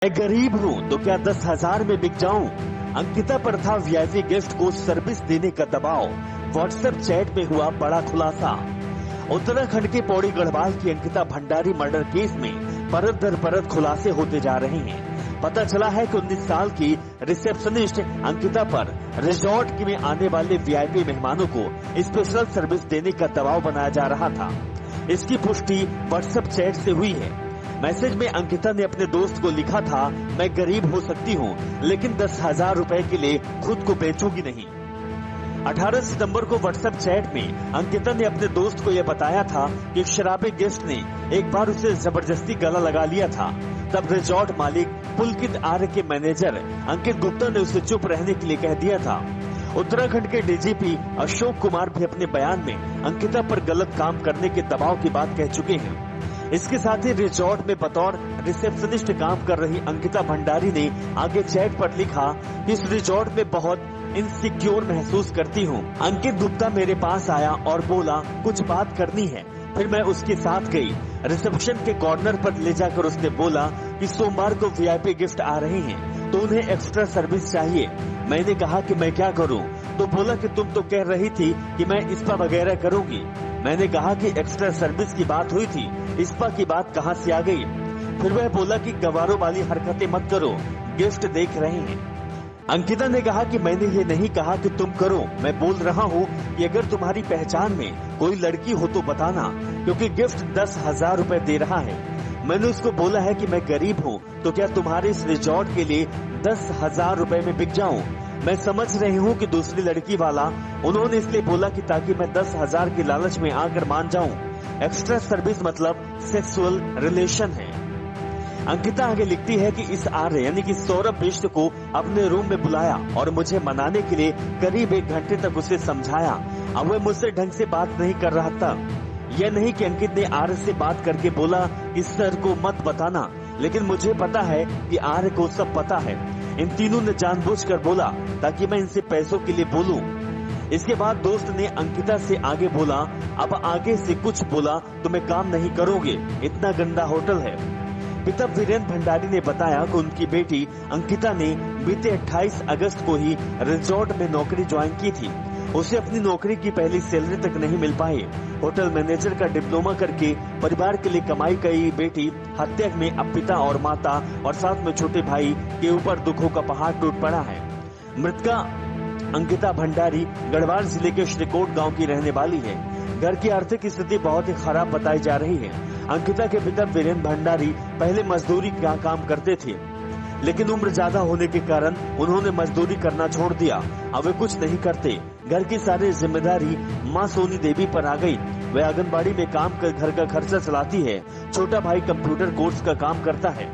मैं गरीब हूँ तो क्या 10,000 में बिक जाऊं? अंकिता पर था वीआईपी गेस्ट को सर्विस देने का दबाव। व्हाट्सएप चैट में हुआ बड़ा खुलासा। उत्तराखंड के पौड़ी गढ़वाल की अंकिता भंडारी मर्डर केस में परत दर परत खुलासे होते जा रहे हैं। पता चला है कि 19 साल की रिसेप्शनिस्ट अंकिता पर रिजॉर्ट में आने वाले वीआईपी मेहमानों को स्पेशल सर्विस देने का दबाव बनाया जा रहा था। इसकी पुष्टि व्हाट्सएप चैट से हुई है। मैसेज में अंकिता ने अपने दोस्त को लिखा था, मैं गरीब हो सकती हूँ लेकिन 10,000 रुपए के लिए खुद को बेचूंगी नहीं। 18 सितंबर को व्हाट्सएप चैट में अंकिता ने अपने दोस्त को यह बताया था कि शराबी गेस्ट ने एक बार उसे जबरदस्ती गला लगा लिया था। तब रिजॉर्ट मालिक पुलकित आर्य के मैनेजर अंकित गुप्ता ने उसे चुप रहने के लिए कह दिया था। उत्तराखंड के डीजीपी अशोक कुमार भी अपने बयान में अंकिता पर गलत काम करने के दबाव की बात कह चुके हैं। इसके साथ ही रिजॉर्ट में बतौर रिसेप्शनिस्ट काम कर रही अंकिता भंडारी ने आगे चैट पर लिखा कि इस रिजॉर्ट में बहुत इनसिक्योर महसूस करती हूँ। अंकित गुप्ता मेरे पास आया और बोला कुछ बात करनी है। फिर मैं उसके साथ गई। रिसेप्शन के कॉर्नर पर ले जाकर उसने बोला कि सोमवार को वीआईपी गिफ्ट आ रहे हैं तो उन्हें एक्स्ट्रा सर्विस चाहिए। मैंने कहा कि मैं क्या करूं? तो बोला कि तुम तो कह रही थी कि मैं स्पा वगैरह करूंगी। मैंने कहा कि एक्स्ट्रा सर्विस की बात हुई थी, स्पा की बात कहां से आ गई? फिर वह बोला कि गवारों वाली हरकतें मत करो, गेस्ट देख रहे हैं। अंकिता ने कहा कि मैंने ये नहीं कहा कि तुम करो, मैं बोल रहा हूँ कि अगर तुम्हारी पहचान में कोई लड़की हो तो बताना, क्योंकि गिफ्ट 10,000 रुपए दे रहा है। मैंने उसको बोला है कि मैं गरीब हूँ तो क्या तुम्हारे इस रिजॉर्ट के लिए 10,000 रुपए में बिक जाऊँ? मैं समझ रही हूँ कि दूसरी लड़की वाला उन्होंने इसलिए बोला कि ताकि मैं 10,000 की लालच में आकर मान जाऊं। एक्स्ट्रा सर्विस मतलब सेक्सुअल रिलेशन है। अंकिता आगे लिखती है कि इस आर्य यानी कि सौरभ बिष्ट को अपने रूम में बुलाया और मुझे मनाने के लिए करीब 1 घंटे तक उसे समझाया। अब वह मुझसे ढंग से बात नहीं कर रहा था। यह नहीं कि अंकित ने आर्य से बात करके बोला कि सर को मत बताना, लेकिन मुझे पता है कि आर्य को सब पता है। इन तीनों ने जानबूझकर बोला ताकि मैं इनसे पैसों के लिए बोलूं। इसके बाद दोस्त ने अंकिता से आगे बोला, अब आगे से कुछ बोला तो मैं काम नहीं करोगे, इतना गंदा होटल है। पिता वीरेंद्र भंडारी ने बताया कि उनकी बेटी अंकिता ने बीते 28 अगस्त को ही रिजॉर्ट में नौकरी ज्वाइन की थी। उसे अपनी नौकरी की पहली सैलरी तक नहीं मिल पाई। होटल मैनेजर का डिप्लोमा करके परिवार के लिए कमाई गई बेटी हत्या में अब पिता और माता और साथ में छोटे भाई के ऊपर दुखों का पहाड़ टूट पड़ा है। मृतका अंकिता भंडारी गढ़वाल जिले के श्रीकोट गांव की रहने वाली है। घर की आर्थिक स्थिति बहुत ही खराब बताई जा रही है। अंकिता के पिता वीरेंद्र भंडारी पहले मजदूरी का काम करते थे, लेकिन उम्र ज्यादा होने के कारण उन्होंने मजदूरी करना छोड़ दिया। अब वे कुछ नहीं करते। घर की सारी जिम्मेदारी मां सोनी देवी पर आ गई। वह आंगनबाड़ी में काम कर घर का खर्चा चलाती है। छोटा भाई कंप्यूटर कोर्स का काम करता है।